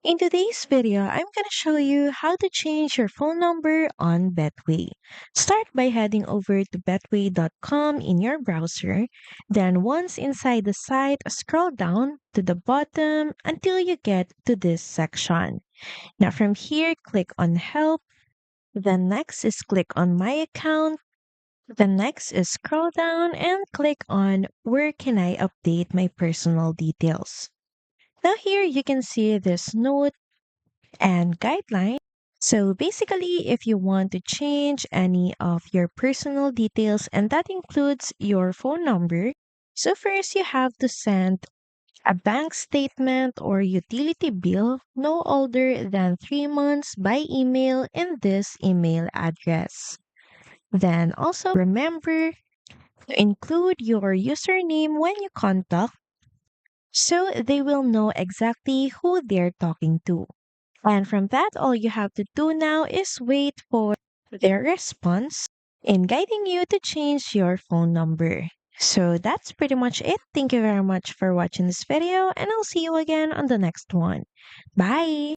In today's video, I'm going to show you how to change your phone number on Betway. Start by heading over to betway.com in your browser. Then once inside the site, scroll down to the bottom until you get to this section. Now from here, click on Help. Then next is click on My Account. Then next is scroll down and click on Where can I update my personal details. Now here you can see this note and guidelines. So basically, if you want to change any of your personal details, and that includes your phone number, so first you have to send a bank statement or utility bill no older than 3 months by email in this email address. Then also remember to include your username when you contact so they will know exactly who they're talking to. And from that, all you have to do now is wait for their response in guiding you to change your phone number. So that's pretty much it. Thank you very much for watching this video, and I'll see you again on the next one. Bye!